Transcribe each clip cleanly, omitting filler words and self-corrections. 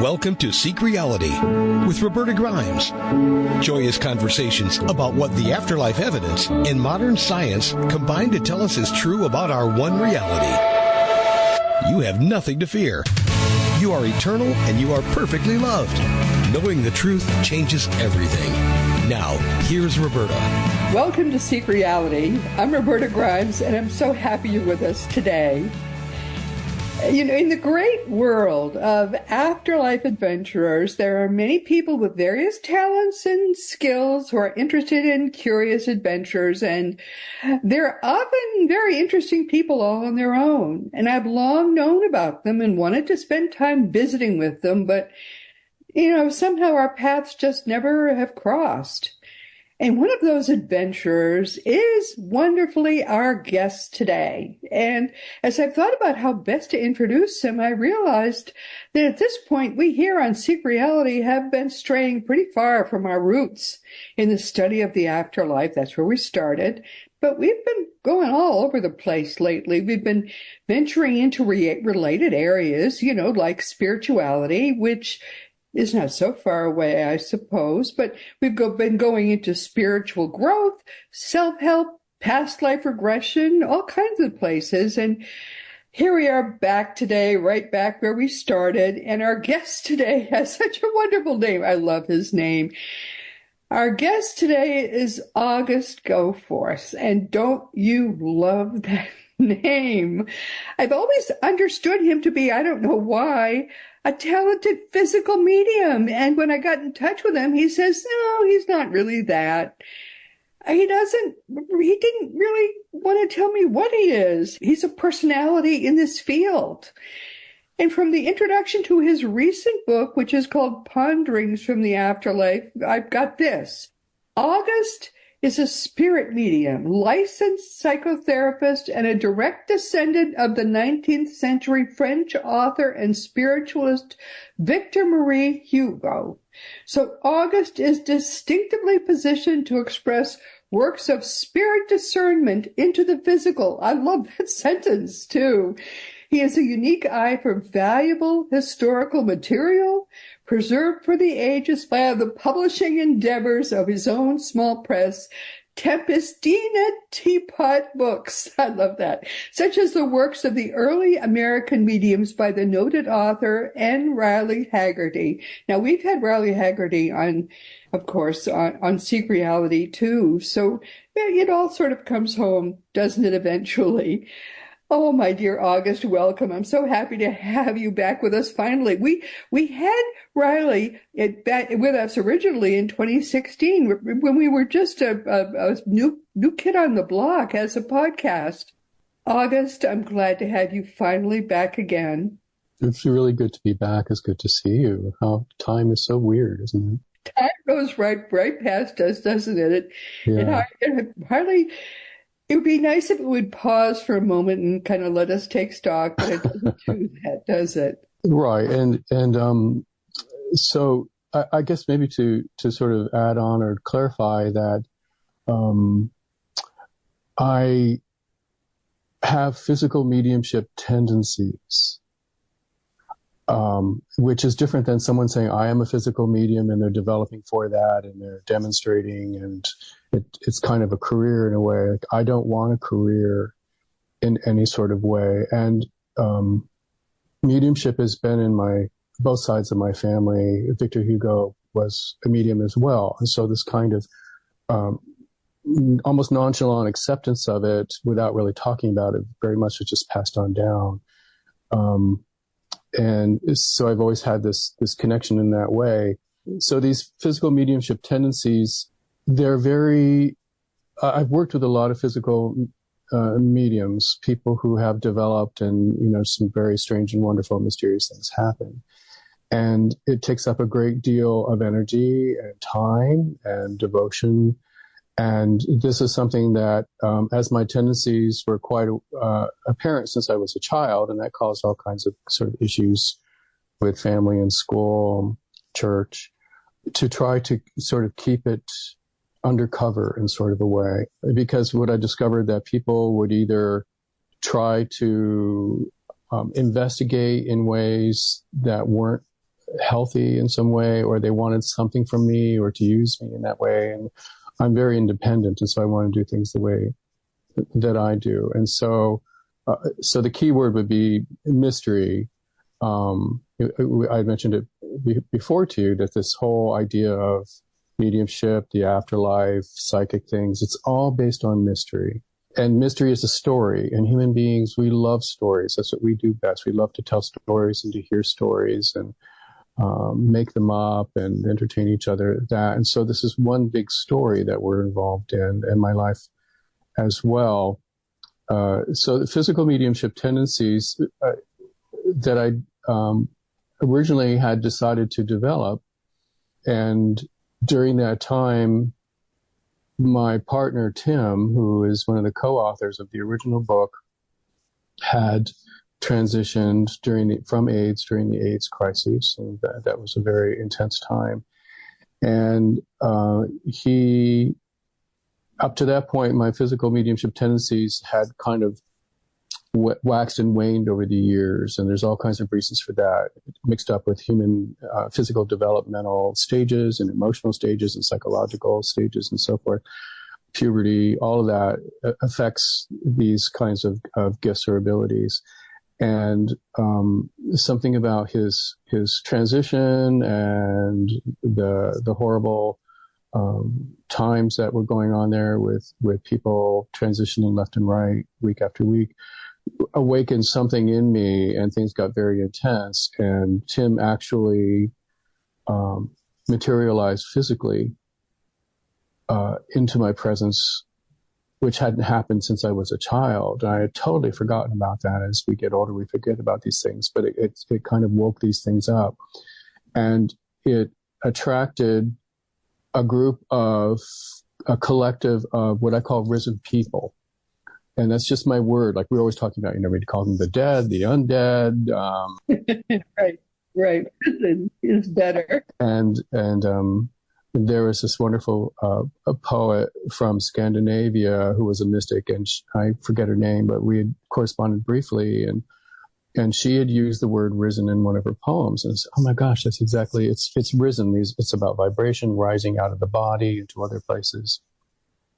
Welcome to Seek Reality with Roberta Grimes. Joyous conversations about what the afterlife evidence and modern science combine to tell us is true about our one reality. You have nothing to fear. You are eternal and you are perfectly loved. Knowing the truth changes everything. Now, here's Roberta. Welcome to Seek Reality. I'm Roberta Grimes, and I'm so happy you're with us today. You know, in the great world of afterlife adventurers, there are many people with various talents and skills who are interested in curious adventures, and they're often very interesting people all on their own. And I've long known about them and wanted to spend time visiting with them, but, you know, somehow our paths just never have crossed. And one of those adventurers is wonderfully our guest today. And as I've thought about how best to introduce him, I realized that at this point, we here on Seek Reality have been straying pretty far from our roots in the study of the afterlife. That's where we started. But we've been going all over the place lately. We've been venturing into related areas, you know, like spirituality, which is not so far away, I suppose, but we've been going into spiritual growth, self-help, past life regression, all kinds of places. And here we are back today, right back where we started. And our guest today has such a wonderful name. I love his name. Our guest today is August Goforth. And don't you love that name? I've always understood him to be, I don't know why, a talented physical medium. And when I got in touch with him, he says, no, he's not really that. He didn't really want to tell me what he is. He's a personality in this field. And from the introduction to his recent book, which is called Ponderings from the Afterlife, I've got this. August is a spirit medium, licensed psychotherapist, and a direct descendant of the 19th century French author and spiritualist Victor Marie Hugo. So August is distinctively positioned to express works of spirit discernment into the physical. I love that sentence, too. He has a unique eye for valuable historical material, preserved for the ages via the publishing endeavors of his own small press, Tempestina Teapot Books. I love that. Such as the works of the early American mediums by the noted author N. Riley Haggerty. Now, we've had Riley Haggerty on, of course, on Seek Reality, too. So it all sort of comes home, doesn't it, eventually? Oh, my dear August, welcome. I'm so happy to have you back with us finally. We had Riley back with us originally in 2016 when we were just a new kid on the block as a podcast. August, I'm glad to have you finally back again. It's really good to be back. It's good to see you. How time is so weird, isn't it? Time goes right past us, doesn't it? Yeah. And hardly... It would be nice if it would pause for a moment and kind of let us take stock, but it doesn't do that, does it? Right. And so I guess maybe to sort of add on or clarify that I have physical mediumship tendencies, which is different than someone saying, I am a physical medium, and they're developing for that and they're demonstrating, and it's kind of a career in a way. Like, I don't want a career in any sort of way. And mediumship has been in both sides of my family. Victor Hugo was a medium as well. And so this kind of almost nonchalant acceptance of it without really talking about it very much was just passed on down. And so I've always had this connection in that way. So these physical mediumship tendencies, they're very, I've worked with a lot of physical mediums, people who have developed, and, you know, some very strange and wonderful, mysterious things happen. And it takes up a great deal of energy and time and devotion. And this is something that, as my tendencies were quite apparent since I was a child, and that caused all kinds of sort of issues with family and school, church, to try to sort of keep it undercover in sort of a way. Because what I discovered that people would either try to investigate in ways that weren't healthy in some way, or they wanted something from me or to use me in that way. And I'm very independent, and so I want to do things the way that I do. And so the key word would be mystery. I mentioned it before to you, that this whole idea of mediumship, the afterlife, psychic things, it's all based on mystery. And mystery is a story. And human beings, we love stories. That's what we do best. We love to tell stories and to hear stories and make them up and entertain each other. And so this is one big story that we're involved in my life as well. So the physical mediumship tendencies that I originally had decided to develop, and during that time, my partner, Tim, who is one of the co-authors of the original book, had transitioned from AIDS during the AIDS crisis. And that was a very intense time. And up to that point, my physical mediumship tendencies had kind of waxed and waned over the years, and there's all kinds of reasons for that, mixed up with human physical developmental stages and emotional stages and psychological stages and so forth. Puberty, all of that affects these kinds of gifts or abilities. And something about his transition and the horrible times that were going on there with people transitioning left and right week after week awakened something in me, and things got very intense. And Tim actually materialized physically into my presence, which hadn't happened since I was a child. I had totally forgotten about that. As we get older, we forget about these things, but it kind of woke these things up, and it attracted a collective of what I call risen people. And that's just my word. Like we're always talking about, we call them the dead, the undead. Right. Risen is better. And there was this wonderful a poet from Scandinavia who was a mystic, and I forget her name, but we had corresponded briefly, and she had used the word risen in one of her poems. And I said, oh my gosh, that's exactly, it's risen. It's about vibration rising out of the body into other places.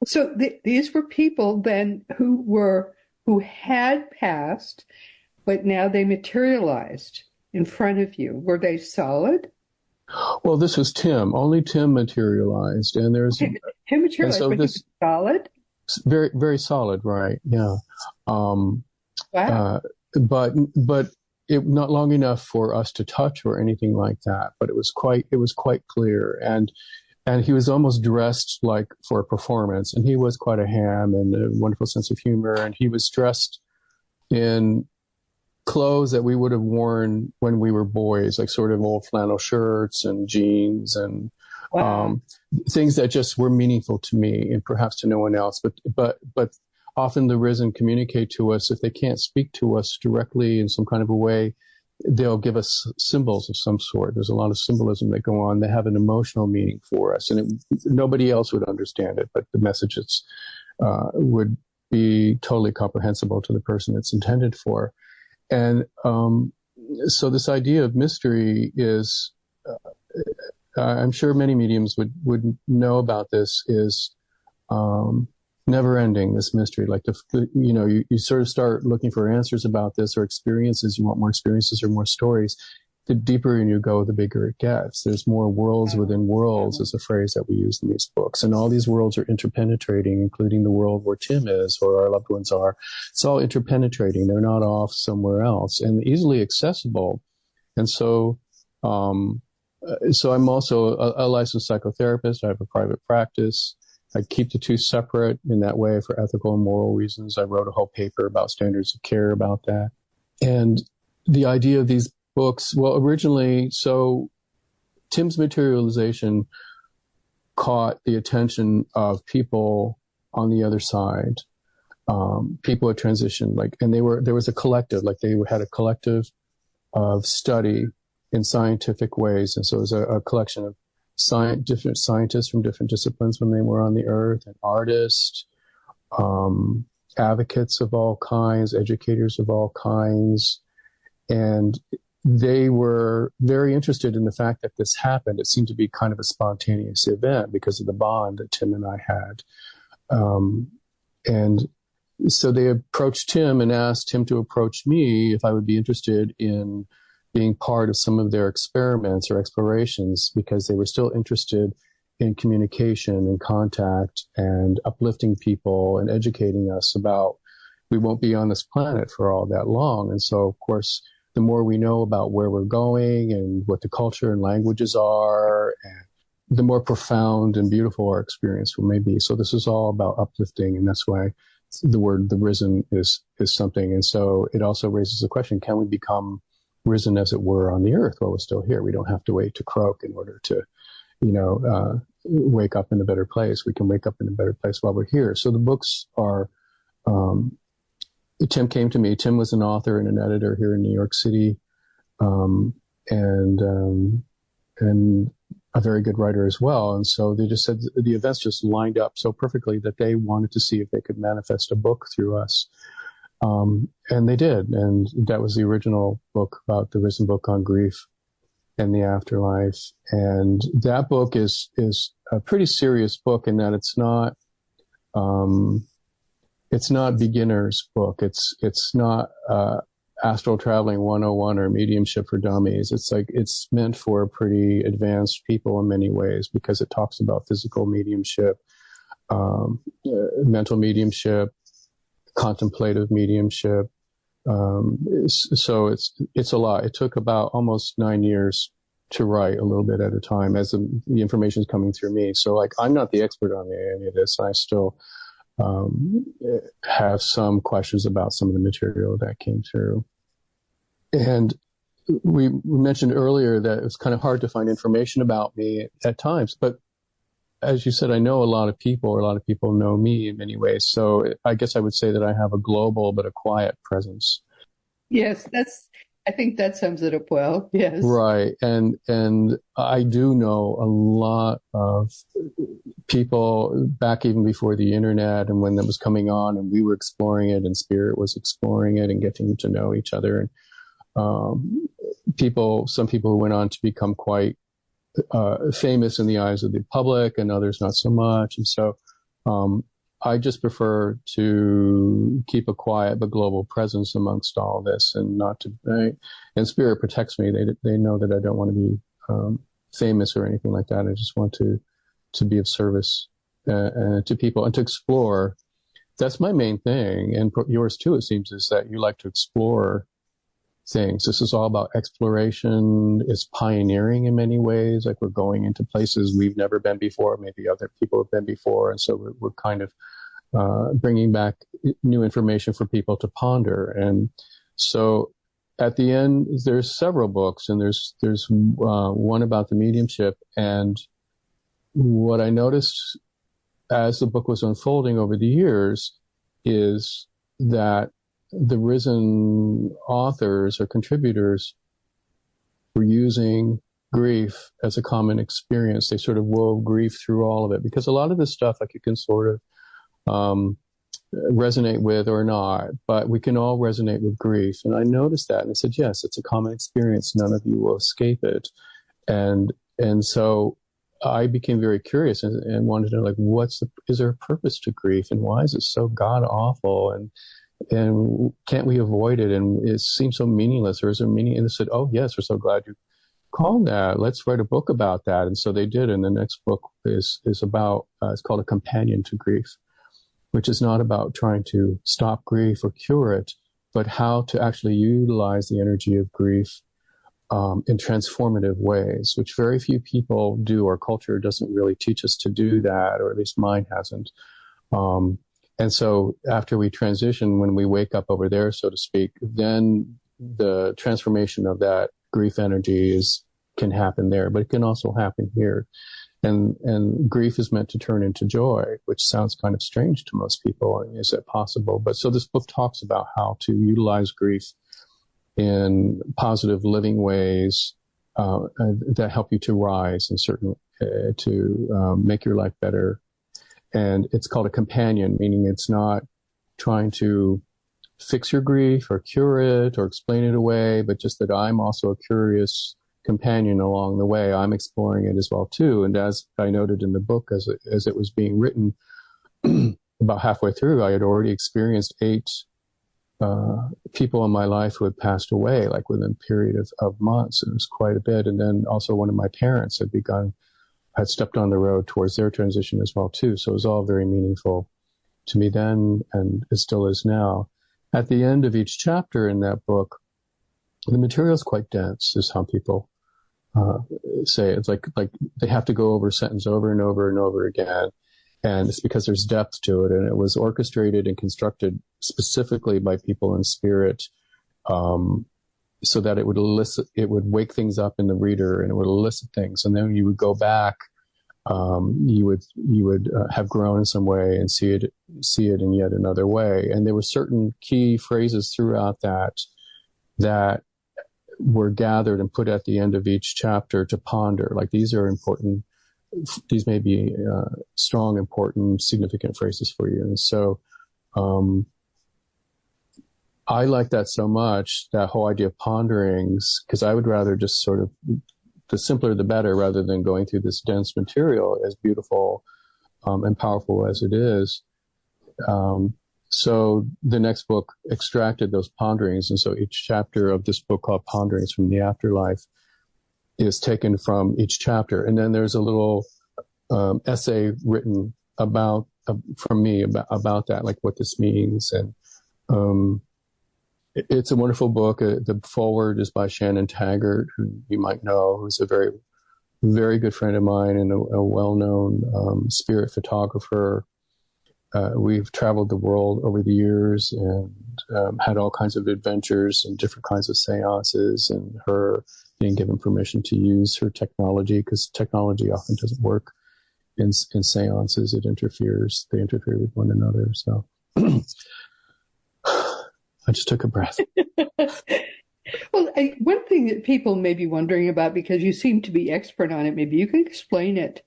So these were people then who had passed, but now they materialized in front of you. Were they solid? Well, this was Tim. Only Tim materialized, and there's Tim materialized, so but this solid. Very, very solid, right? Yeah. Wow. But it not long enough for us to touch or anything like that. But it was quite clear, and he was almost dressed like for a performance, and he was quite a ham and a wonderful sense of humor, and he was dressed in clothes that we would have worn when we were boys, like sort of old flannel shirts and jeans and things that just were meaningful to me and perhaps to no one else. But often the risen communicate to us. If they can't speak to us directly in some kind of a way, they'll give us symbols of some sort. There's a lot of symbolism that go on. They have an emotional meaning for us, and nobody else would understand it, but the messages would be totally comprehensible to the person it's intended for. And so this idea of mystery is, I'm sure many mediums would know about this, is never ending, this mystery. Like, you sort of start looking for answers about this or experiences. You want more experiences or more stories. The deeper in you go, the bigger it gets. There's more worlds within worlds is a phrase that we use in these books. And all these worlds are interpenetrating, including the world where Tim is or our loved ones are. It's all interpenetrating. They're not off somewhere else and easily accessible. And so I'm also a licensed psychotherapist. I have a private practice. I keep the two separate in that way for ethical and moral reasons. I wrote a whole paper about standards of care about that. And the idea of these books, well, originally, so Tim's materialization caught the attention of people on the other side, people at transition, and there was a collective, they had a collective of study in scientific ways. And so it was a collection of different scientists from different disciplines when they were on the earth, and artists, advocates of all kinds, educators of all kinds. And they were very interested in the fact that this happened. It seemed to be kind of a spontaneous event because of the bond that Tim and I had. And so they approached Tim and asked him to approach me if I would be interested in being part of some of their experiments or explorations, because they were still interested in communication and contact and uplifting people and educating us about we won't be on this planet for all that long. And so, of course, the more we know about where we're going and what the culture and languages are, and the more profound and beautiful our experience may be. So this is all about uplifting, and that's why the word the risen is something. And so it also raises the question, can we become risen, as it were, on the earth while we're still here? We don't have to wait to croak in order to, wake up in a better place. We can wake up in a better place while we're here. So the books are, Tim came to me. Tim was an author and an editor here in New York City, and a very good writer as well. And so they just said the events just lined up so perfectly that they wanted to see if they could manifest a book through us. And they did. And that was the original book about the Risen Book on Grief and the Afterlife. And that book is a pretty serious book in that it's not beginner's book. It's not, Astral Traveling 101 or Mediumship for Dummies. It's meant for pretty advanced people in many ways, because it talks about physical mediumship, mental mediumship, contemplative mediumship. So it's a lot. It took about almost 9 years to write, a little bit at a time, as the information is coming through me. So I'm not the expert on any of this. I still have some questions about some of the material that came through. And we mentioned earlier that it was kind of hard to find information about me at times, but as you said, I know a lot of people, or a lot of people know me in many ways. So I guess I would say that I have a global but a quiet presence. Yes, I think that sums it up well. Yes. Right. And I do know a lot of people back even before the internet, and when that was coming on and we were exploring it and Spirit was exploring it and getting to know each other. And some people who went on to become quite famous in the eyes of the public, and others not so much. And so I just prefer to keep a quiet but global presence amongst all this, and not to. And Spirit protects me. They know that I don't want to be famous or anything like that. I just want to be of service to people and to explore. That's my main thing, and yours too. It seems is that you like to explore things. This is all about exploration. It's pioneering in many ways. Like, we're going into places we've never been before. Maybe other people have been before. And so we're kind of bringing back new information for people to ponder. And so at the end, there's several books, and there's one about the mediumship. And what I noticed as the book was unfolding over the years is that the risen authors or contributors were using grief as a common experience. They sort of wove grief through all of it, because a lot of this stuff, you can sort of resonate with or not, but we can all resonate with grief. And I noticed that, and I said, yes, it's a common experience. None of you will escape it. And so I became very curious and wanted to know, is there a purpose to grief, and why is it so god awful? And can't we avoid it? And it seems so meaningless, or is there meaning? And they said, oh yes, we're so glad you called that. Let's write a book about that. And so they did. And the next book is about, it's called A Companion to Grief, which is not about trying to stop grief or cure it, but how to actually utilize the energy of grief in transformative ways, which very few people do. Our culture doesn't really teach us to do that, or at least mine hasn't. And so after we transition, when we wake up over there, so to speak, then the transformation of that grief energy can happen there, but it can also happen here. And grief is meant to turn into joy, which sounds kind of strange to most people. Is it possible? But so this book talks about how to utilize grief in positive living ways that help you to rise and to make your life better. And it's called A Companion, meaning it's not trying to fix your grief or cure it or explain it away, but just that I'm also a curious companion along the way. I'm exploring it as well too. And as I noted in the book, as it was being written, about halfway through, I had already experienced 8 people in my life who had passed away, like within a period of months. And it was quite a bit. And then also one of my parents had stepped on the road towards their transition as well too. So it was all very meaningful to me then, and it still is now. At the end of each chapter in that book, the material is quite dense, is how people say it. It's like they have to go over a sentence over and over and over again. And it's because there's depth to it. And it was orchestrated and constructed specifically by people in spirit, so that it would wake things up in the reader, and it would elicit things. And then you would go back, you would have grown in some way and see it in yet another way. And there were certain key phrases throughout that were gathered and put at the end of each chapter to ponder. Like, these are important. These may be strong, important, significant phrases for you. And so I like that so much, that whole idea of ponderings, because I would rather just sort of, the simpler the better, rather than going through this dense material, as beautiful and powerful as it is. So the next book extracted those ponderings. And so each chapter of this book, called Ponderings from the Afterlife, is taken from each chapter. And then there's a little essay written from me about that, like what this means. And it's a wonderful book. The foreword is by Shannon Taggart, who you might know, who's a very, very good friend of mine and a well-known spirit photographer. We've traveled the world over the years and had all kinds of adventures and different kinds of seances, and her being given permission to use her technology, because technology often doesn't work in seances. They interfere with one another. So I just took a breath. Well, one thing that people may be wondering about, because you seem to be expert on it, maybe you can explain it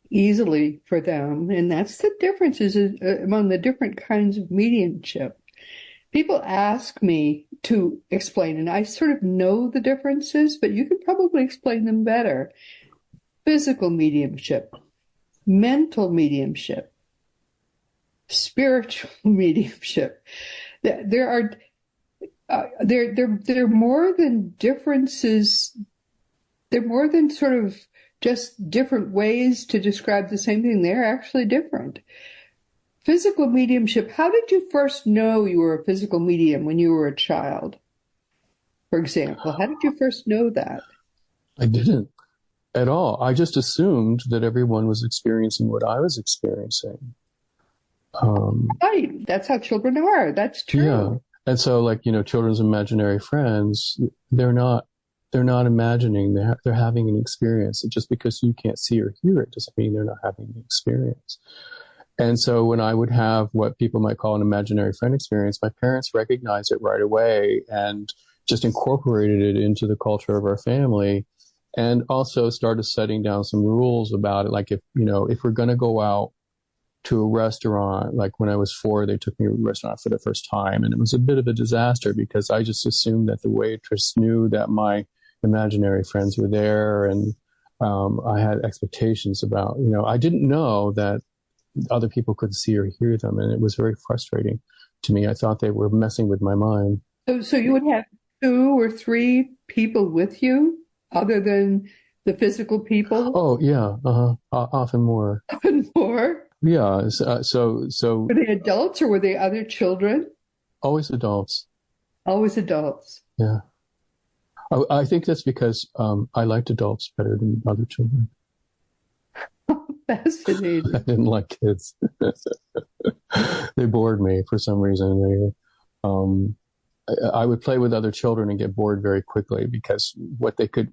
easily for them, and that's the differences among the different kinds of mediumship. People ask me to explain, and I sort of know the differences, but you could probably explain them better. Physical mediumship, mental mediumship, spiritual mediumship. There are more than differences. They're more than sort of just different ways to describe the same thing. They're actually different. Physical mediumship, how did you first know you were a physical medium when you were a child? For example, how did you first know that? I didn't at all. I just assumed that everyone was experiencing what I was experiencing. Right. That's how children are. That's true. Yeah. And so, like, children's imaginary friends, they're not imagining, they're having an experience. And just because you can't see or hear it doesn't mean they're not having the experience. And so when I would have what people might call an imaginary friend experience, my parents recognized it right away and just incorporated it into the culture of our family, and also started setting down some rules about it. Like, if we're going to go out to a restaurant, like when I was 4, they took me to a restaurant for the first time, and it was a bit of a disaster because I just assumed that the waitress knew that my imaginary friends were there, and I had expectations about, I didn't know that other people could see or hear them, and it was very frustrating to me. I thought they were messing with my mind. So you would have 2 or 3 people with you other than the physical people? Oh, yeah. Often more. Often more? Yeah. So were they adults or were they other children? Always adults. Always adults. Yeah. I think that's because I liked adults better than other children. Fascinating. I didn't like kids. They bored me for some reason. I would play with other children and get bored very quickly, because what they could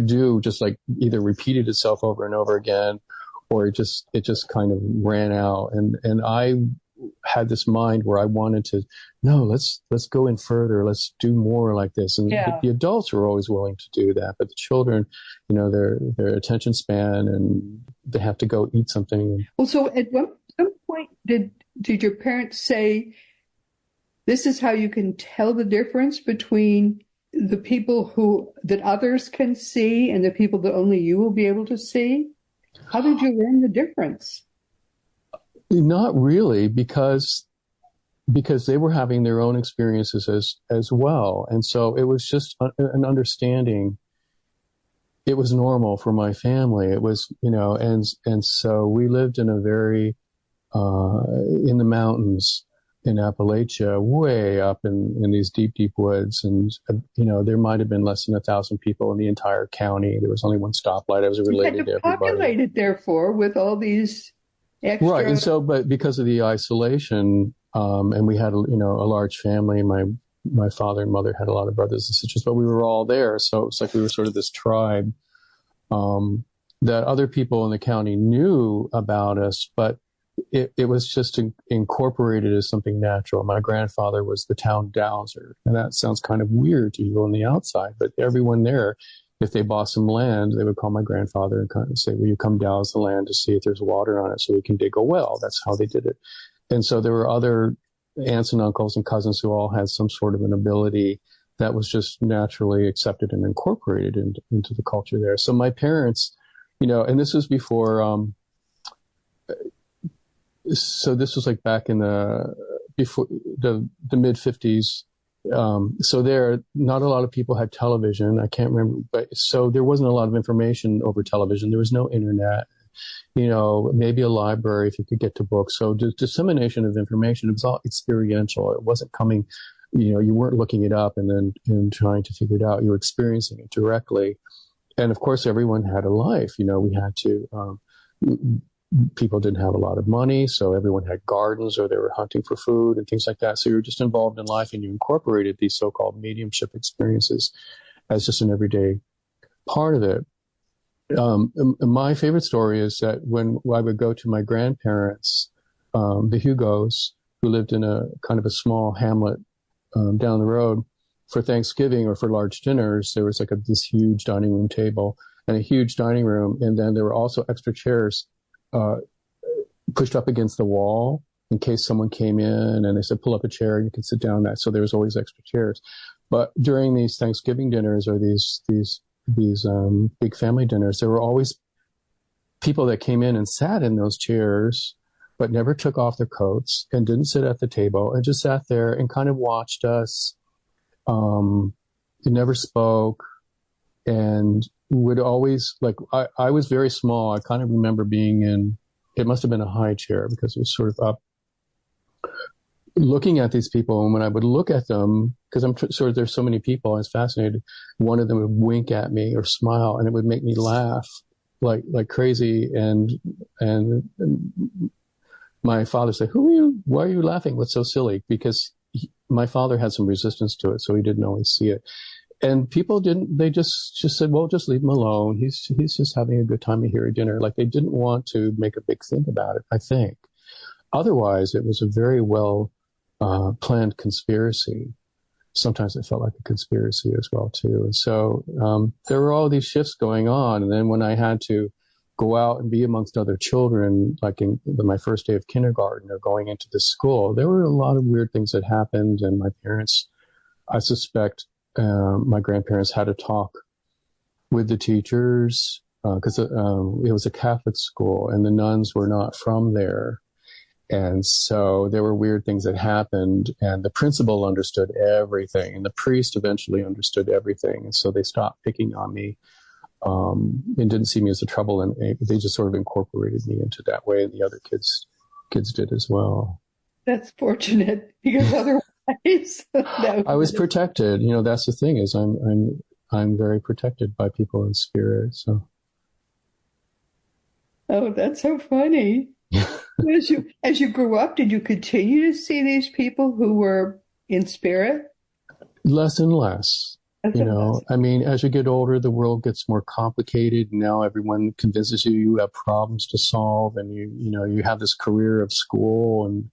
do just like either repeated itself over and over again, or it just kind of ran out. And I had this mind where I wanted to, no, let's go in further. Let's do more like this. And the adults were always willing to do that, but the children, their attention span, and they have to go eat something. Well, so at some point, did your parents say, This is how you can tell the difference between the people that others can see and the people that only you will be able to see? How did you learn the difference? Not really, because they were having their own experiences as well. And so it was just an understanding. It was normal for my family. It was, and so we lived in a very, in the mountains in Appalachia, way up in these deep, deep woods. And, there might have been less than 1,000 people in the entire county. There was only one stoplight. I was related to everybody. Populated, therefore, with all these extra... Right. And so, but because of the isolation, and we had, a large family, my father and mother had a lot of brothers and sisters, but we were all there. So it was like we were sort of this tribe, that other people in the county knew about us, but it was just incorporated as something natural. My grandfather was the town dowser, and that sounds kind of weird to you on the outside, but everyone there, if they bought some land, they would call my grandfather and kind of say, will you come douse the land to see if there's water on it so we can dig a well? That's how they did it. And so there were other aunts and uncles and cousins who all had some sort of an ability that was just naturally accepted and incorporated into the culture there. So my parents, and this was before, so this was like back in before the mid 50s. So there, not a lot of people had television. I can't remember, but so there wasn't a lot of information over television. There was no internet, maybe a library if you could get to books. So the dissemination of information, it was all experiential. It wasn't coming, you weren't looking it up and trying to figure it out. You were experiencing it directly. And of course, everyone had a life. We had to, people didn't have a lot of money, so everyone had gardens or they were hunting for food and things like that. So you were just involved in life and you incorporated these so-called mediumship experiences as just an everyday part of it. My favorite story is that when I would go to my grandparents, the Hugos, who lived in a kind of a small hamlet down the road, for Thanksgiving or for large dinners, there was like this huge dining room table and a huge dining room. And then there were also extra chairs pushed up against the wall in case someone came in and they said, pull up a chair and you can sit down. So there was always extra chairs. But during these Thanksgiving dinners or these big family dinners, there were always people that came in and sat in those chairs, but never took off their coats and didn't sit at the table and just sat there and kind of watched us. Never spoke and would always, like, I was very small. I kind of remember being in, it must have been a high chair because it was sort of up, looking at these people. And when I would look at them, because there's so many people, I was fascinated. One of them would wink at me or smile and it would make me laugh like crazy. And my father said, why are you laughing? What's so silly? Because my father had some resistance to it, so he didn't always see it. And people didn't, they just said, well, just leave him alone. He's just having a good time here at dinner. Like they didn't want to make a big thing about it, I think. Otherwise, it was a very well planned conspiracy. Sometimes it felt like a conspiracy as well, too. And so there were all these shifts going on. And then when I had to go out and be amongst other children, like in my first day of kindergarten or going into the school, there were a lot of weird things that happened. And my parents, I suspect, my grandparents had a talk with the teachers because it was a Catholic school and the nuns were not from there. And so there were weird things that happened and the principal understood everything and the priest eventually understood everything. And so they stopped picking on me and didn't see me as a trouble. And they just sort of incorporated me into that way. And the other kids did as well. That's fortunate because otherwise I was protected. That's the thing is I'm very protected by people in spirit. So. Oh, that's so funny. As you grew up, did you continue to see these people who were in spirit? Less and less. I mean, as you get older, the world gets more complicated. Now everyone convinces you have problems to solve, and you have this career of school, and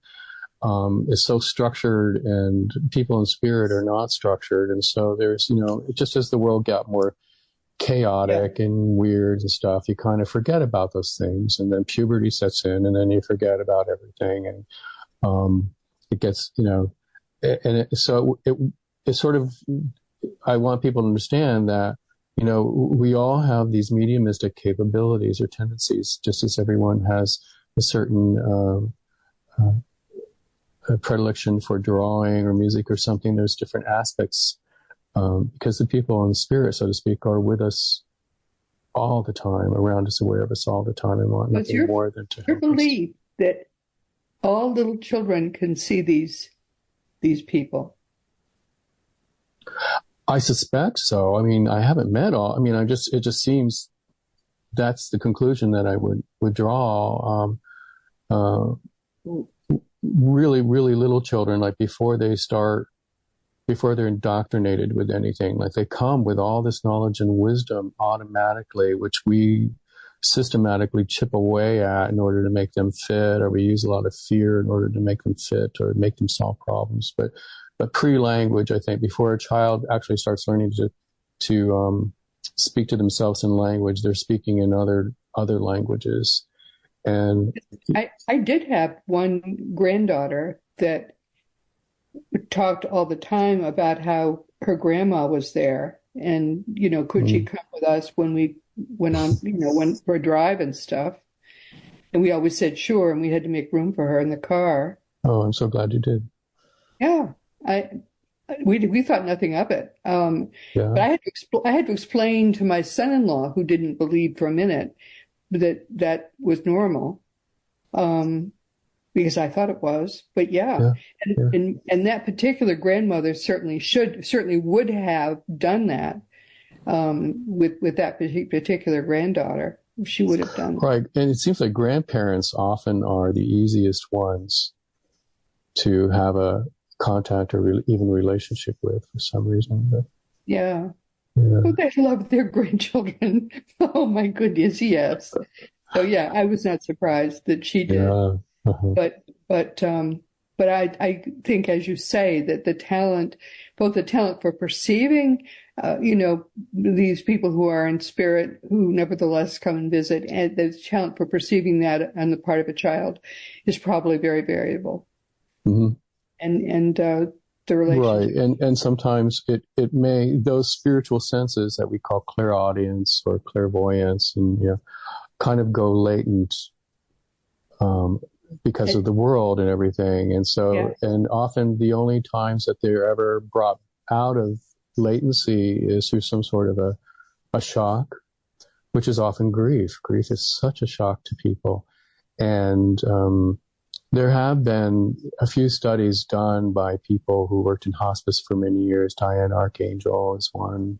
it's so structured, and people in spirit are not structured, and so there's just as the world got more chaotic and weird and stuff, you kind of forget about those things, and then puberty sets in, and then you forget about everything, and it gets it sort of, I want people to understand that, we all have these mediumistic capabilities or tendencies, just as everyone has a certain a predilection for drawing or music or something. There's different aspects, because the people in spirit, so to speak, are with us all the time, around us, aware of us all the time, and want nothing more than to help us. Your belief that all little children can see these people? I suspect so. I mean, I haven't met all. I mean, it just seems that's the conclusion that I would draw. Really, really little children, like before they're indoctrinated with anything, like they come with all this knowledge and wisdom automatically, which we systematically chip away at in order to make them fit, or we use a lot of fear in order to make them fit or make them solve problems. But pre-language, I think, before a child actually starts learning to speak to themselves in language, they're speaking in other languages. And I did have one granddaughter that talked all the time about how her grandma was there, and could she come with us when we went on, went for a drive and stuff. And we always said sure, and we had to make room for her in the car. Oh, I'm so glad you did. Yeah, we thought nothing of it. But I had to explain to my son-in-law, who didn't believe for a minute that was normal, because I thought it was. But and that particular grandmother certainly would have done that with that particular granddaughter. She would have done. Right, and it seems like grandparents often are the easiest ones to have a contact or even relationship with for some reason. But, yeah. Oh, they love their grandchildren. Oh my goodness, yes. So yeah, I was not surprised that she did. Yeah. But I think, as you say, that both the talent for perceiving, these people who are in spirit, who nevertheless come and visit, and the talent for perceiving that on the part of a child is probably very variable. Mm-hmm. And the relationship. Right, and sometimes it may, those spiritual senses that we call clairaudience or clairvoyance, and kind of go latent because of the world and everything. And so, and often the only times that they're ever brought out of latency is through some sort of a shock, which is often grief. Grief is such a shock to people. And there have been a few studies done by people who worked in hospice for many years. Diane Archangel is one,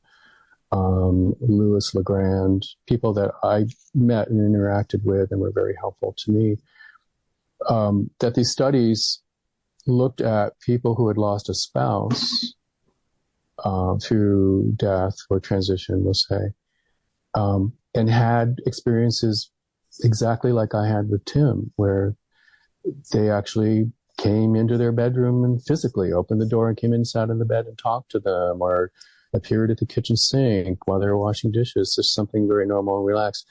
Louis Legrand, people that I met and interacted with and were very helpful to me, that these studies looked at people who had lost a spouse through death or transition, we'll say, and had experiences exactly like I had with Tim, where they actually came into their bedroom and physically opened the door and came inside of the bed and talked to them, or appeared at the kitchen sink while they were washing dishes. Just something very normal and relaxed.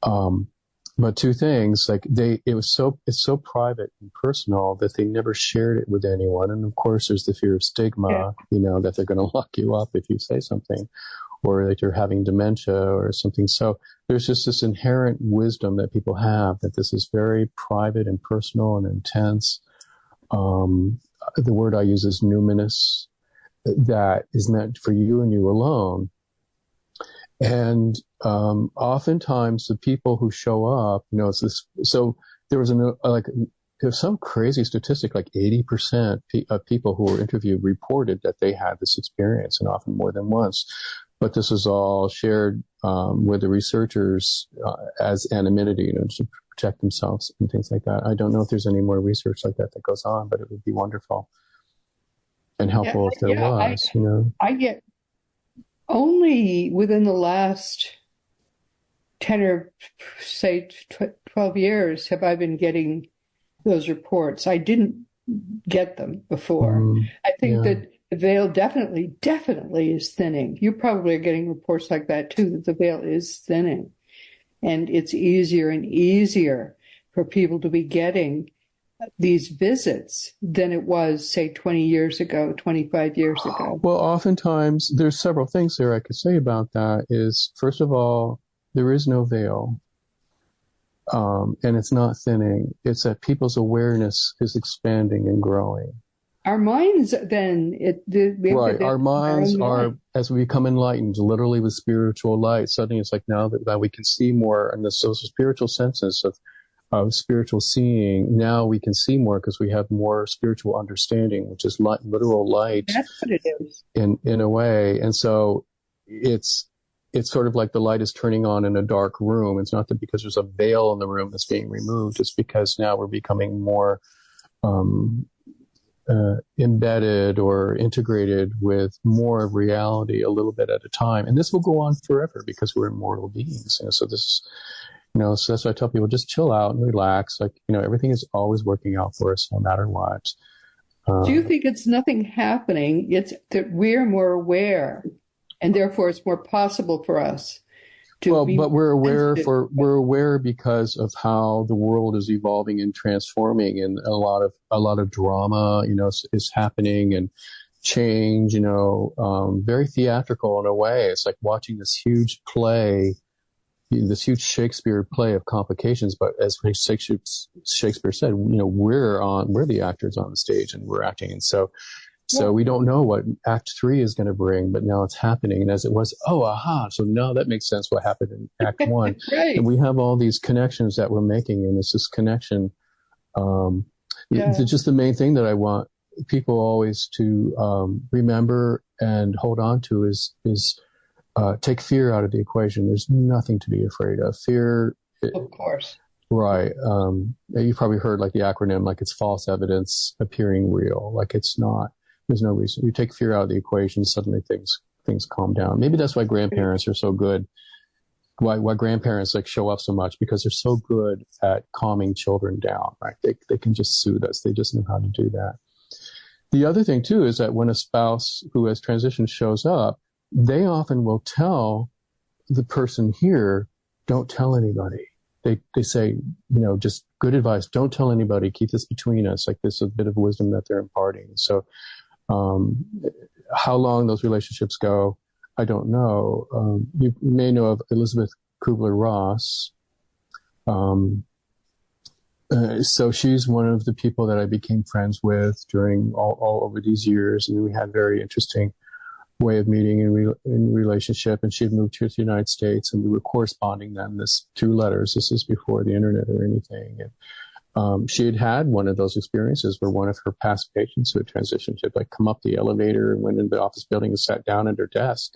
But two things, like it's so private and personal that they never shared it with anyone. And of course, there's the fear of stigma, that they're going to lock you up if you say something, or that you're having dementia or something. So there's just this inherent wisdom that people have, that this is very private and personal and intense. The word I use is numinous, that is meant for you and you alone. And oftentimes the people who show up, it's this. So there was there's some crazy statistic, like 80% of people who were interviewed reported that they had this experience, and often more than once. But this was all shared with the researchers as anonymity, to protect themselves and things like that. I don't know if there's any more research like that goes on, but it would be wonderful and helpful if there was. I get only within the last 10 or say 12 years have I been getting those reports. I didn't get them before. I think that the veil definitely is thinning. You probably are getting reports like that too, that the veil is thinning. And it's easier and easier for people to be getting these visits than it was, say, 20 years ago, 25 years ago? Well, oftentimes there's several things there I could say about that is, first of all, there is no veil. And it's not thinning. It's that people's awareness is expanding and growing. Our minds then, right. Our minds are, as we become enlightened, literally with spiritual light, suddenly it's like now that we can see more, and those spiritual senses of spiritual seeing, now we can see more because we have more spiritual understanding, which is literal light. That's what it is. In a way. And so it's sort of like the light is turning on in a dark room. It's not that because there's a veil in the room that's being removed. It's because now we're becoming more embedded or integrated with more of reality a little bit at a time. And this will go on forever because we're immortal beings. So this is, so that's why I tell people, just chill out and relax. Like, everything is always working out for us no matter what. Do you think it's nothing happening? It's that we're more aware, and therefore it's more possible for us to be. But we're aware because of how the world is evolving and transforming, and a lot of drama, is happening, and change, very theatrical in a way. It's like watching this huge play, this huge Shakespeare play of complications. But as Shakespeare said, we're the actors on the stage and we're acting. And so we don't know what Act 3 is going to bring, but now it's happening. And as it was, so now that makes sense what happened in Act 1. Right. And we have all these connections that we're making, and it's this connection. It's just the main thing that I want people always to remember and hold on to is take fear out of the equation. There's nothing to be afraid of. Fear. Of course. Right. You've probably heard like the acronym, like it's false evidence appearing real. Like it's not. There's no reason. You take fear out of the equation, suddenly things calm down. Maybe that's why grandparents are so good. Why grandparents like show up so much, because they're so good at calming children down, right? They can just soothe us. They just know how to do that. The other thing too is that when a spouse who has transitioned shows up, they often will tell the person here, don't tell anybody. They say, just good advice. Don't tell anybody. Keep this between us. Like this is a bit of wisdom that they're imparting. So, how long those relationships go, I don't know. You may know of Elizabeth Kubler-Ross. So she's one of the people that I became friends with during all over these years. And we had a very interesting way of meeting in relationship. And she had moved here to the United States, and we were corresponding then through letters. This is before the internet or anything. And she had one of those experiences where one of her past patients who had transitioned had like come up the elevator and went into the office building and sat down at her desk.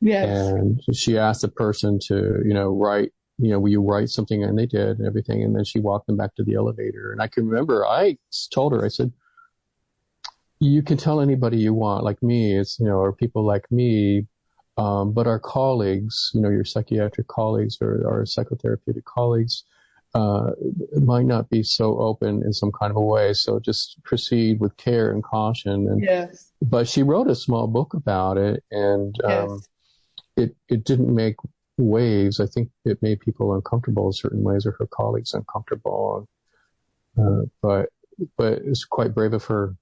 Yes. And she asked the person to, write, will you write something? And they did and everything. And then she walked them back to the elevator. And I can remember I told her, I said, you can tell anybody you want, like me, it's, or people like me, but our colleagues, your psychiatric colleagues or our psychotherapeutic colleagues, might not be so open in some kind of a way. So just proceed with care and caution. And, yes. But she wrote a small book about it, and yes. It didn't make waves. I think it made people uncomfortable in certain ways, or her colleagues uncomfortable. But it's quite brave of her.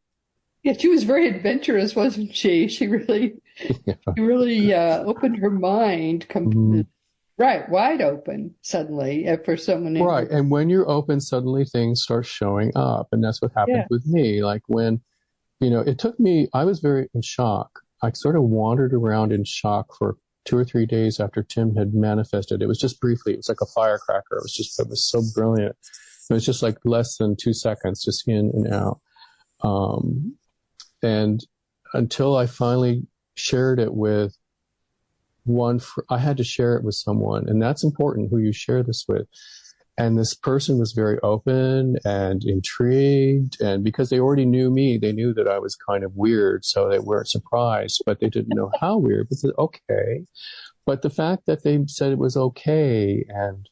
Yeah, she was very adventurous, wasn't she? She really, opened her mind, right, wide open suddenly for someone. Right, and when you're open, suddenly things start showing up, and that's what happened with me. Like when, it took me. I was very in shock. I sort of wandered around in shock for 2 or 3 days after Tim had manifested. It was just briefly. It was like a firecracker. It was so brilliant. It was just like less than 2 seconds, just in and out. And until I finally shared it with I had to share it with someone, and that's important who you share this with. And this person was very open and intrigued, and because they already knew me, they knew that I was kind of weird, so they weren't surprised, but they didn't know how weird. But they said, okay. But the fact that they said it was okay, and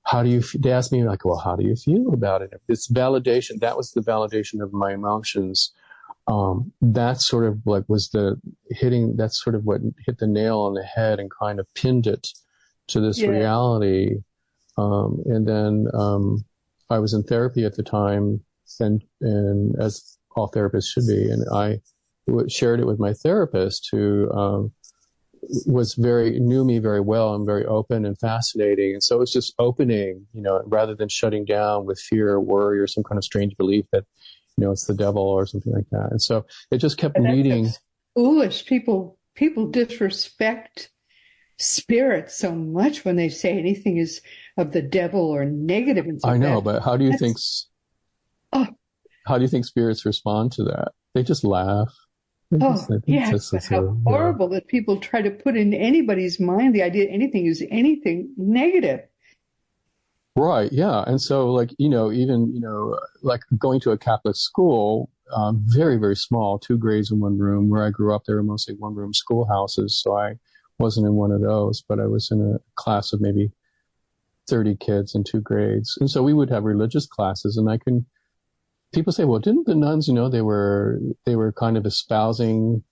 how do you, they asked me like, well, how do you feel about it? This validation, that was the validation of my emotions. That sort of like that's sort of what hit the nail on the head and kind of pinned it to this reality. And then, I was in therapy at the time, and as all therapists should be, and I shared it with my therapist, who knew me very well and very open and fascinating. And so it was just opening, rather than shutting down with fear or worry or some kind of strange belief that, it's the devil or something like that. And so it just kept leading. That's foolish. People disrespect spirit so much when they say anything is of the devil or negative. And so I know, but how do you think spirits respond to that? They just laugh. Yes, but how horrible that people try to put in anybody's mind the idea anything is anything negative. Right, yeah. And so, even, like going to a Catholic school, very, very small, 2 grades in one room. Where I grew up, there were mostly one-room schoolhouses, so I wasn't in one of those, but I was in a class of maybe 30 kids in 2 grades. And so we would have religious classes, and people say, well, didn't the nuns, they were kind of espousing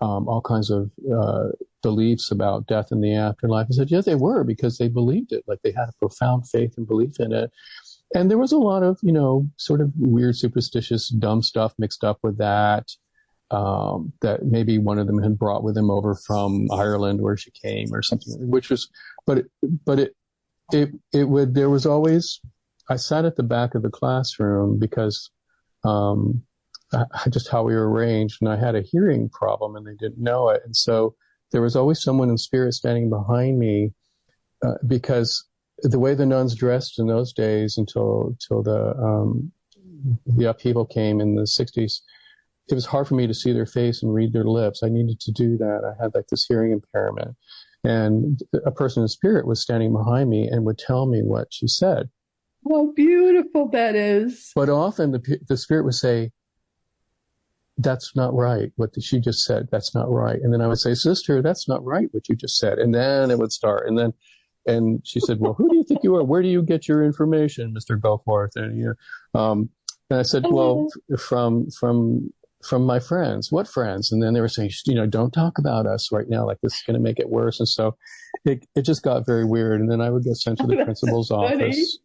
all kinds of beliefs about death and the afterlife? I said, yeah, they were, because they believed it. Like, they had a profound faith and belief in it. And there was a lot of, sort of weird, superstitious, dumb stuff mixed up with that, that maybe one of them had brought with him over from Ireland where she came or something, there was always, I sat at the back of the classroom because, just how we were arranged, and I had a hearing problem and they didn't know it. And so there was always someone in spirit standing behind me, because the way the nuns dressed in those days until the upheaval came in the 60s, it was hard for me to see their face and read their lips. I needed to do that. I had this hearing impairment, and a person in spirit was standing behind me and would tell me what she said. How beautiful that is. But often the spirit would say, that's not right. What she just said, that's not right. And then I would say, sister, that's not right what you just said. And then it would start. And she said, well, who do you think you are? Where do you get your information, Mr. Goforth? And I said, well, from my friends. What friends? And then they were saying, don't talk about us right now. Like, this is going to make it worse. And so it just got very weird. And then I would get sent to the principal's office.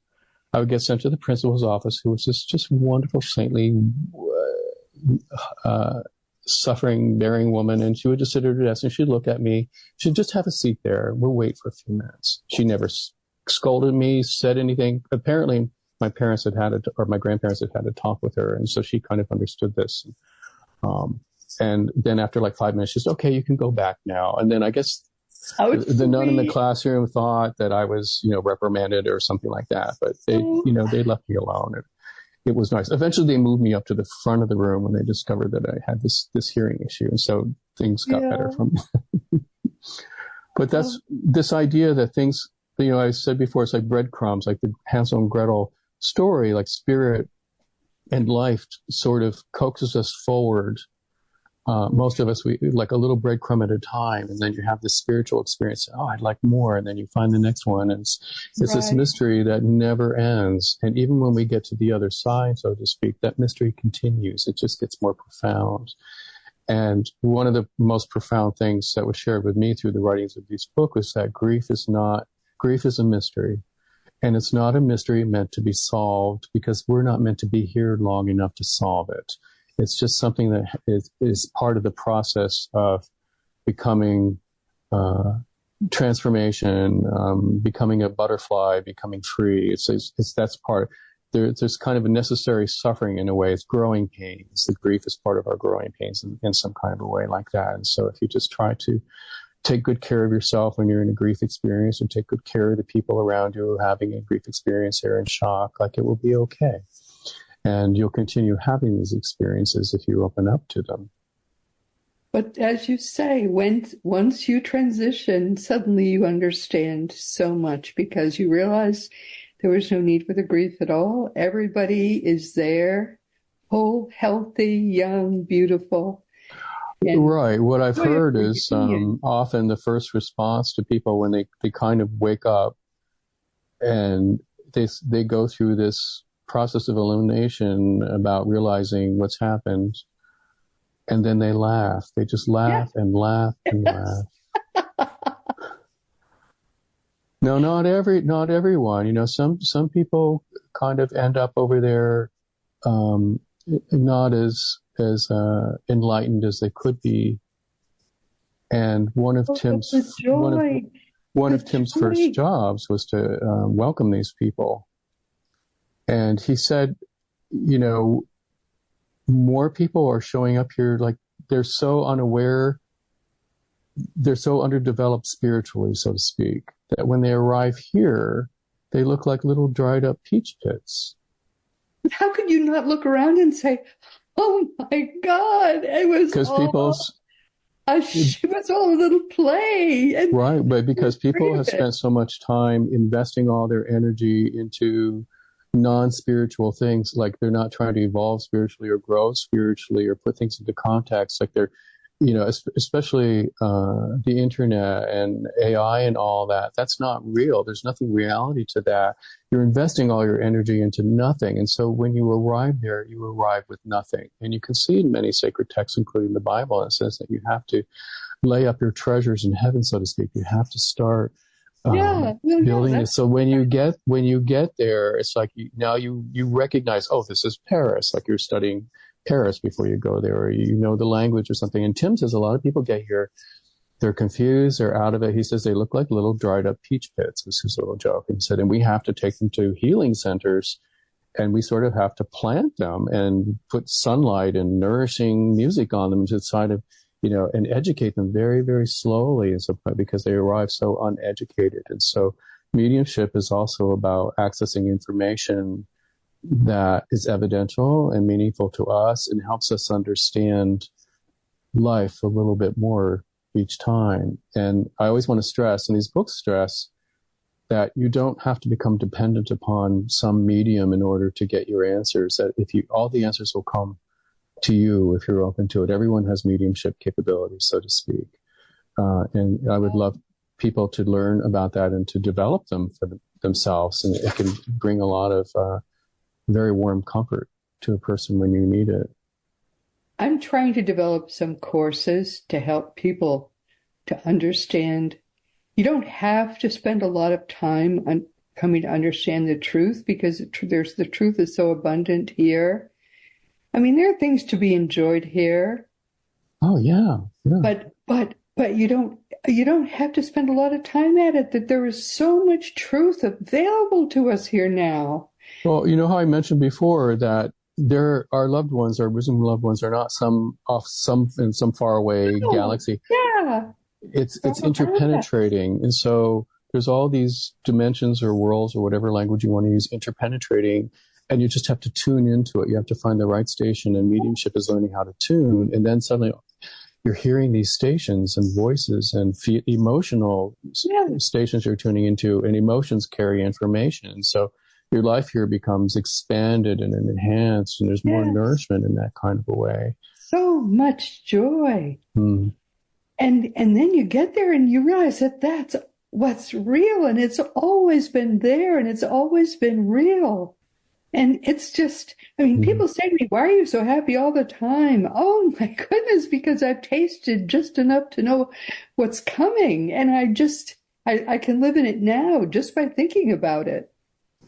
I would get sent to the principal's office, who was this just wonderful, saintly, suffering, bearing woman. And she would just sit at her desk and she'd look at me. She'd just have a seat there. We'll wait for a few minutes. She never scolded me, said anything. Apparently, my parents or my grandparents had to talk with her. And so she kind of understood this. And then after like 5 minutes, she said, okay, you can go back now. And then I guess the nun in the classroom thought that I was, reprimanded or something like that. But they left me alone. It was nice. Eventually, they moved me up to the front of the room when they discovered that I had this hearing issue. And so things got better from me. But that's this idea that things, I said before, it's like breadcrumbs, like the Hansel and Gretel story, like spirit and life sort of coaxes us forward. Most of us, we like a little breadcrumb at a time, and then you have this spiritual experience. Oh, I'd like more. And then you find the next one. And it's this mystery that never ends. And even when we get to the other side, so to speak, that mystery continues. It just gets more profound. And one of the most profound things that was shared with me through the writings of this book was that grief is a mystery. And it's not a mystery meant to be solved, because we're not meant to be here long enough to solve it. It's just something that is part of the process of becoming transformation, becoming a butterfly, becoming free. That's part. There's kind of a necessary suffering in a way. It's growing pains. The grief is part of our growing pains in some kind of a way like that. And so if you just try to take good care of yourself when you're in a grief experience, and take good care of the people around you who are having a grief experience or in shock, like, it will be okay. And you'll continue having these experiences if you open up to them. But as you say, once you transition, suddenly you understand so much, because you realize there was no need for the grief at all. Everybody is there, whole, healthy, young, beautiful. Right. What I've heard is often the first response to people when they kind of wake up and they go through this process of illumination about realizing what's happened, and then they laugh. They just laugh and laugh and laugh. No, not everyone. You know, some people kind of end up over there, not as enlightened as they could be. And one of Tim's first jobs was to welcome these people. And he said, you know, more people are showing up here, like they're so unaware, they're so underdeveloped spiritually, so to speak, that when they arrive here, they look like little dried up peach pits. How could you not look around and say, "Oh my God, it was all a little play"? And right, but because people have spent so much time investing all their energy into non-spiritual things, like they're not trying to evolve spiritually or grow spiritually or put things into context, like they're, you know, especially the internet and AI and all that, that's not real. There's nothing reality to that. You're investing all your energy into nothing. And so when you arrive there, you arrive with nothing. And you can see in many sacred texts, including the Bible, it says that you have to lay up your treasures in heaven, so to speak. You have to start building it. So when you get there, it's like you recognize, oh, this is Paris, like you're studying Paris before you go there, or you know the language or something. And Tim says a lot of people get here, they're confused, they're out of it. He says they look like little dried up peach pits, was his little joke. And he said, and we have to take them to healing centers, and we sort of have to plant them and put sunlight and nourishing music on them to try to, you know, and educate them very, very slowly, and so because they arrive so uneducated. And so mediumship is also about accessing information that is evidential and meaningful to us and helps us understand life a little bit more each time. And I always want to stress, and these books stress, that you don't have to become dependent upon some medium in order to get your answers. That all the answers will come to you if you're open to it. Everyone has mediumship capabilities, so to speak. And I would love people to learn about that and to develop them for themselves. And it can bring a lot of very warm comfort to a person when you need it. I'm trying to develop some courses to help people to understand. You don't have to spend a lot of time on coming to understand the truth, because the truth is so abundant here. I mean, there are things to be enjoyed here. Oh yeah. But you don't have to spend a lot of time at it. That there is so much truth available to us here now. Well, you know how I mentioned before that our loved ones, our wisdom loved ones, are not in some faraway galaxy. Yeah. It's interpenetrating. And so there's all these dimensions or worlds or whatever language you want to use, interpenetrating, and you just have to tune into it. You have to find the right station, and mediumship is learning how to tune. And then suddenly you're hearing these stations and voices and emotional stations you're tuning into, and emotions carry information. So your life here becomes expanded and enhanced, and there's more nourishment in that kind of a way. So much joy. Mm. And then you get there and you realize that that's what's real, and it's always been there, and it's always been real. And it's just, I mean, people say to me, "Why are you so happy all the time?" Oh my goodness, because I've tasted just enough to know what's coming. And I can live in it now just by thinking about it.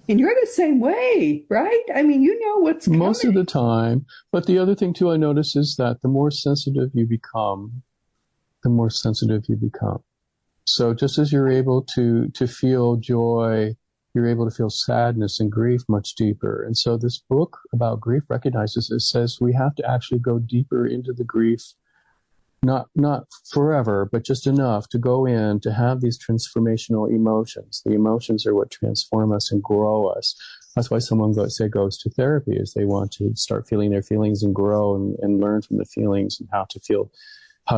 And you're the same way, right? I mean, you know what's coming. Most of the time. But the other thing, too, I notice is that the more sensitive you become, the more sensitive you become. So just as you're able to feel joy, you're able to feel sadness and grief much deeper. And so this book about grief recognizes it, says we have to actually go deeper into the grief, not forever, but just enough to go in to have these transformational emotions. The emotions are what transform us and grow us. That's why someone goes to therapy, is they want to start feeling their feelings and grow and learn from the feelings and how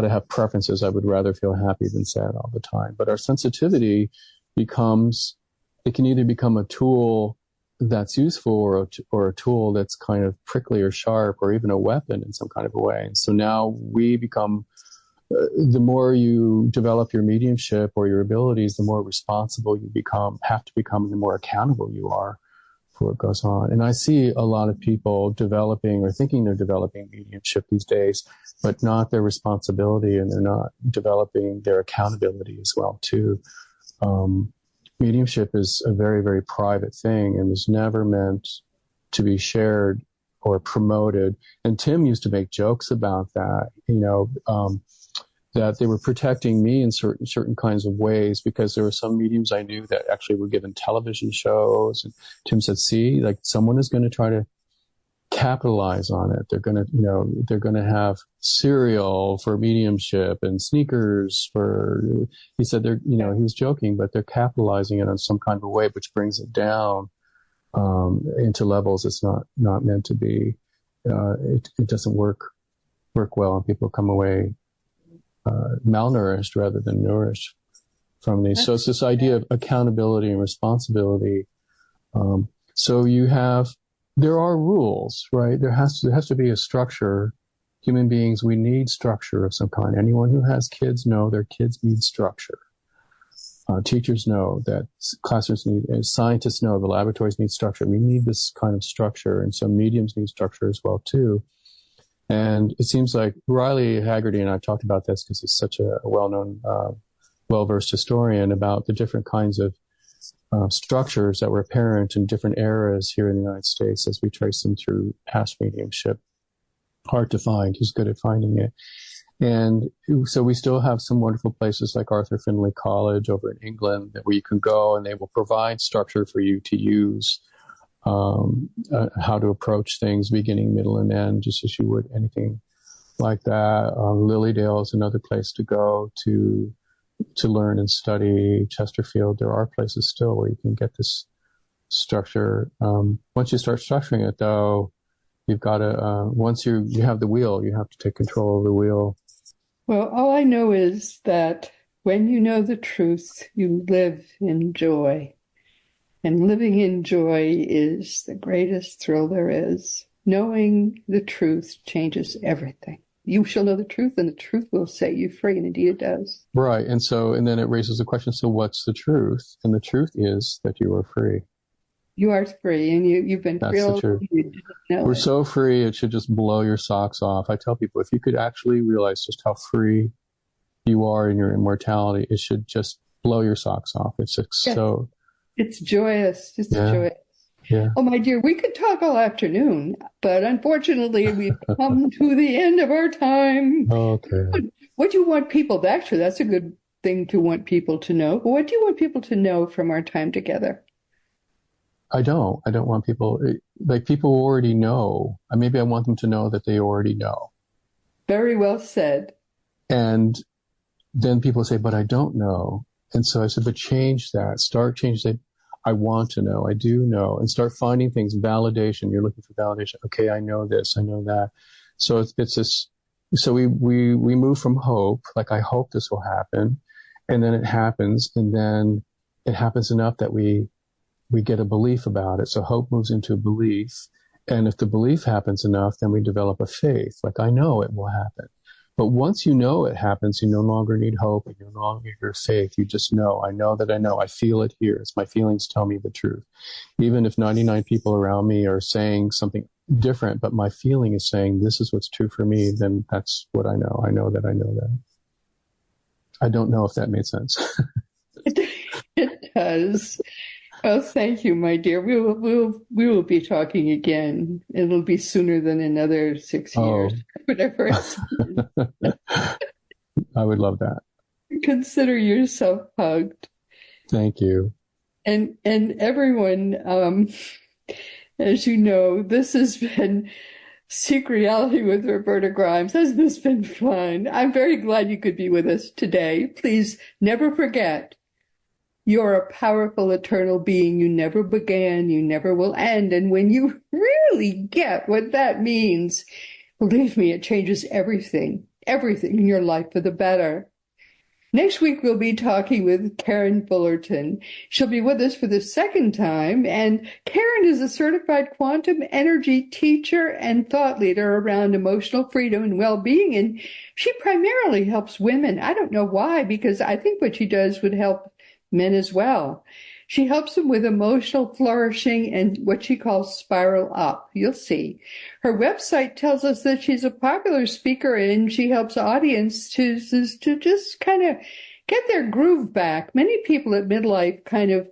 to have preferences. I would rather feel happy than sad all the time. But our sensitivity can either become a tool that's useful or a tool that's kind of prickly or sharp, or even a weapon in some kind of a way. And so now we become, the more you develop your mediumship or your abilities, the more responsible you have to become, and the more accountable you are for what goes on. And I see a lot of people developing or thinking they're developing mediumship these days, but not their responsibility, and they're not developing their accountability as well too. mediumship is a very, very private thing and is never meant to be shared or promoted. And Tim used to make jokes about that, that they were protecting me in certain kinds of ways, because there were some mediums I knew that actually were given television shows. And Tim said, see, like, someone is going to try to capitalize on it. They're going to have cereal for mediumship and sneakers he said he was joking, but they're capitalizing it on some kind of a way, which brings it down, into levels it's not meant to be. It doesn't work well, and people come away, malnourished rather than nourished from these. So it's this idea of accountability and responsibility. There are rules, right? There has to be a structure. Human beings, we need structure of some kind. Anyone who has kids know their kids need structure. Teachers know that classrooms need, scientists know the laboratories need structure. We need this kind of structure, and some mediums need structure as well too. And it seems like Riley Haggerty and I talked about this because he's such a well-known, well-versed historian about the different kinds of structures that were apparent in different eras here in the United States as we trace them through past mediumship. Hard to find. He's good at finding it. And so we still have some wonderful places like Arthur Findlay College over in England where you can go, and they will provide structure for you to use, how to approach things, beginning, middle, and end, just as you would anything like that. Lilydale is another place to go to learn and study. Chesterfield, there are places still where you can get this structure. Once you start structuring it, though, you've got to, once you have the wheel, you have to take control of the wheel. Well, all I know is that when you know the truth, you live in joy. And living in joy is the greatest thrill there is. Knowing the truth changes everything. You shall know the truth, and the truth will set you free, and indeed it does. Right, and then it raises the question, so what's the truth? And the truth is that you are free. You are free, and you've been free. That's the truth. We're so free, it should just blow your socks off. I tell people, if you could actually realize just how free you are in your immortality, it should just blow your socks off. It's just so... It's joyous, just joyous. Yeah. Oh, my dear, we could talk all afternoon, but unfortunately, we've come to the end of our time. Okay. What do you want people, actually, that's a good thing to want people to know. But what do you want people to know from our time together? I don't want people, like, people already know. Maybe I want them to know that they already know. Very well said. And then people say, but I don't know. And so I said, but change that. Start changing. I want to know. I do know. And start finding things, validation. You're looking for validation. Okay, I know this. I know that. So it's this. So we move from hope, like, I hope this will happen. And then it happens. And then it happens enough that we get a belief about it. So hope moves into a belief. And if the belief happens enough, then we develop a faith. Like, I know it will happen. But once you know it happens, you no longer need hope, and you no longer need faith. You just know. I know that I know. I feel it here. It's my feelings tell me the truth. Even if 99 people around me are saying something different, but my feeling is saying this is what's true for me, then that's what I know. I know that I know that. I don't know if that made sense. It does. Oh, thank you, my dear. We will be talking again. It'll be sooner than another 6 years, whatever. I would love that. Consider yourself hugged. Thank you. And everyone, as you know, this has been Seek Reality with Roberta Grimes. Has this been fun? I'm very glad you could be with us today. Please never forget, you're a powerful, eternal being. You never began, you never will end. And when you really get what that means, believe me, it changes everything in your life for the better. Next week, we'll be talking with Karen Fullerton. She'll be with us for the second time. And Karen is a certified quantum energy teacher and thought leader around emotional freedom and well-being. And she primarily helps women. I don't know why, because I think what she does would help men as well. She helps them with emotional flourishing and what she calls spiral up. You'll see. Her website tells us that she's a popular speaker, and she helps audience to just kind of get their groove back. Many people at midlife kind of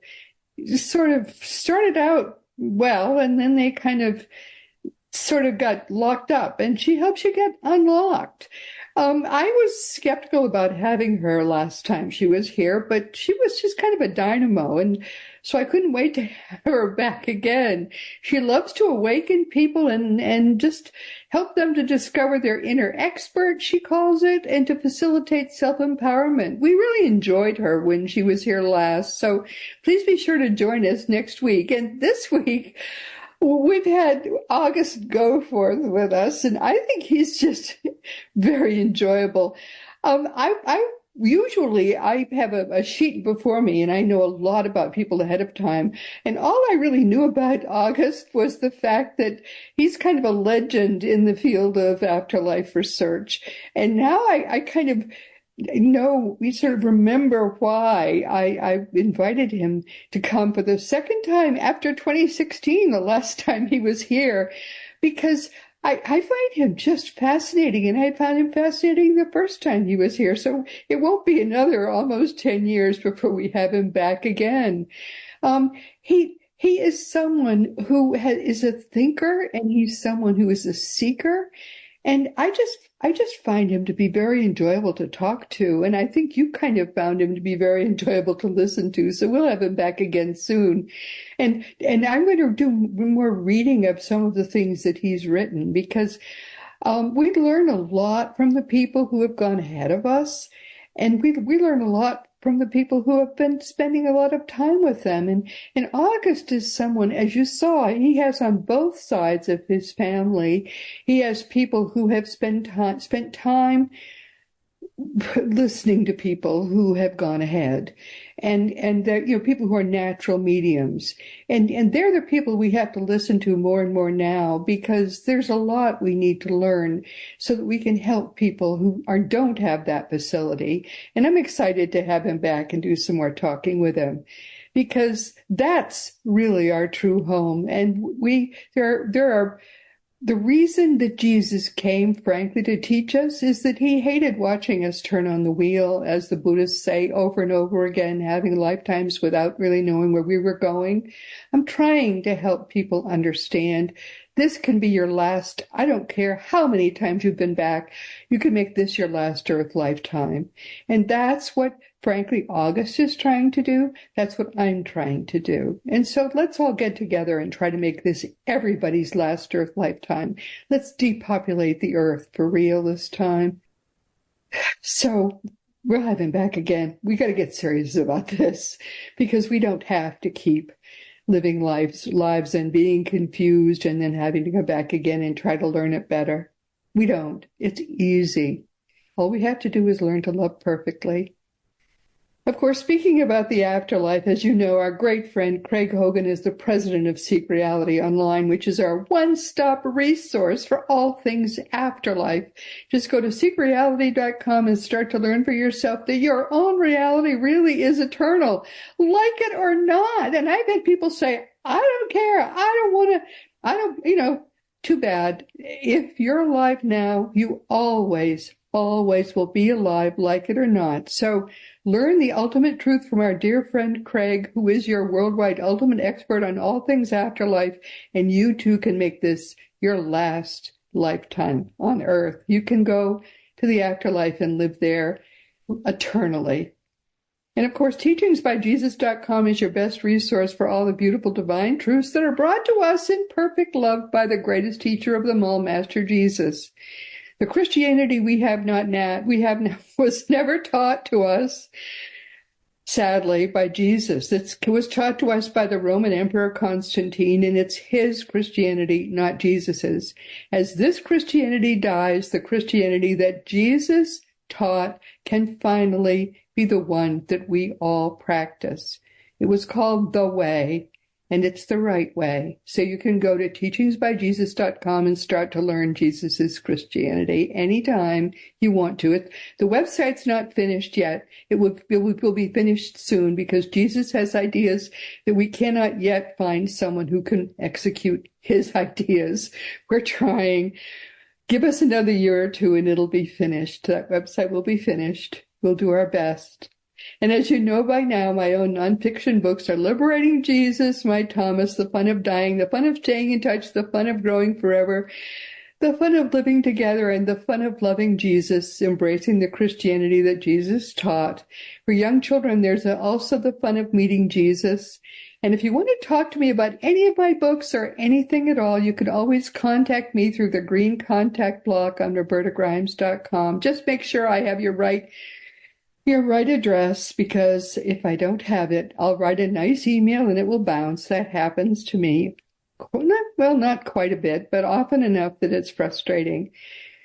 sort of started out well, and then they kind of sort of got locked up, and she helps you get unlocked. I was skeptical about having her last time she was here, but she was just kind of a dynamo, and so I couldn't wait to have her back again. She loves to awaken people and just help them to discover their inner expert, she calls it, and to facilitate self-empowerment. We really enjoyed her when she was here last, so please be sure to join us next week. And this week, we've had August Goforth with us, and I think he's just very enjoyable. I usually have a sheet before me, and I know a lot about people ahead of time. And all I really knew about August was the fact that he's kind of a legend in the field of afterlife research. And now I kind of we sort of remember why I invited him to come for the second time after 2016, the last time he was here, because I find him just fascinating, and I found him fascinating the first time he was here. So it won't be another almost 10 years before we have him back again. He is someone who is a thinker, and he's someone who is a seeker. And I just find him to be very enjoyable to talk to. And I think you kind of found him to be very enjoyable to listen to. So we'll have him back again soon. And I'm going to do more reading of some of the things that he's written, because we learn a lot from the people who have gone ahead of us. And we learn a lot from the people who have been spending a lot of time with them. And August is someone, as you saw, he has on both sides of his family, he has people who have spent time listening to people who have gone ahead, and they're, people who are natural mediums, and they're the people we have to listen to more and more now, because there's a lot we need to learn so that we can help people who don't have that facility. And I'm excited to have him back and do some more talking with him, because that's really our true home. And there are the reason that Jesus came, frankly, to teach us is that he hated watching us turn on the wheel, as the Buddhists say over and over again, having lifetimes without really knowing where we were going. I'm trying to help people understand this can be your last. I don't care how many times you've been back. You can make this your last Earth lifetime. And that's what, frankly, August is trying to do. That's what I'm trying to do. And so let's all get together and try to make this everybody's last Earth lifetime. Let's depopulate the Earth for real this time. So we'll have him back again. We got to get serious about this, because we don't have to keep living lives and being confused and then having to go back again and try to learn it better. We don't. It's easy. All we have to do is learn to love perfectly. Of course, speaking about the afterlife, as you know, our great friend Craig Hogan is the president of Seek Reality Online, which is our one-stop resource for all things afterlife. Just go to seekreality.com and start to learn for yourself that your own reality really is eternal, like it or not. And I've had people say, I don't care. Too bad. If you're alive now, you always will be alive, like it or not. So learn the ultimate truth from our dear friend Craig, who is your worldwide ultimate expert on all things afterlife, and you too can make this your last lifetime on Earth. You can go to the afterlife and live there eternally. And of course, teachingsbyjesus.com is your best resource for all the beautiful divine truths that are brought to us in perfect love by the greatest teacher of them all, Master Jesus. The Christianity we have was never taught to us, sadly, by Jesus. It was taught to us by the Roman Emperor Constantine, and it's his Christianity, not Jesus's. As this Christianity dies, the Christianity that Jesus taught can finally be the one that we all practice. It was called the way, and it's the right way. So you can go to teachingsbyjesus.com and start to learn Jesus's Christianity anytime you want to. The website's not finished yet. It will be finished soon, because Jesus has ideas that we cannot yet find someone who can execute his ideas. We're trying. Give us another year or two and it'll be finished. That website will be finished. We'll do our best. And as you know by now, my own nonfiction books are Liberating Jesus, My Thomas, The Fun of Dying, The Fun of Staying in Touch, The Fun of Growing Forever, The Fun of Living Together, and The Fun of Loving Jesus, Embracing the Christianity that Jesus taught. For young children, there's also The Fun of Meeting Jesus. And if you want to talk to me about any of my books or anything at all, you can always contact me through the green contact block on robertagrimes.com. Just make sure I have your right address, because if I don't have it, I'll write a nice email and it will bounce. That happens to me. Not quite a bit, but often enough that it's frustrating.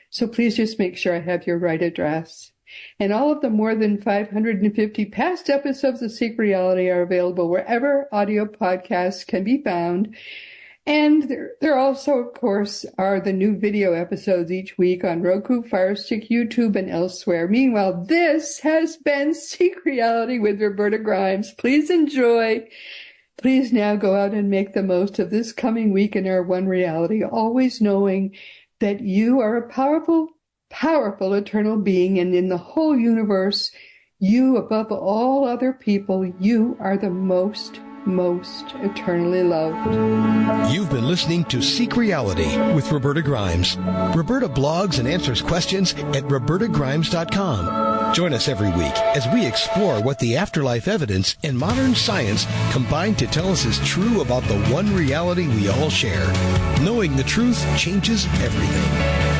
So please just make sure I have your right address. And all of the more than 550 past episodes of Seek Reality are available wherever audio podcasts can be found. And there also, of course, are the new video episodes each week on Roku, Fire Stick, YouTube, and elsewhere. Meanwhile, this has been Seek Reality with Roberta Grimes. Please enjoy. Please now go out and make the most of this coming week in our one reality, always knowing that you are a powerful, powerful eternal being, and in the whole universe, you, above all other people, you are the most eternally loved. You've been listening to Seek Reality with Roberta Grimes. Roberta blogs and answers questions at robertagrimes.com. Join us every week as we explore what the afterlife evidence and modern science combine to tell us is true about the one reality we all share. Knowing the truth changes everything.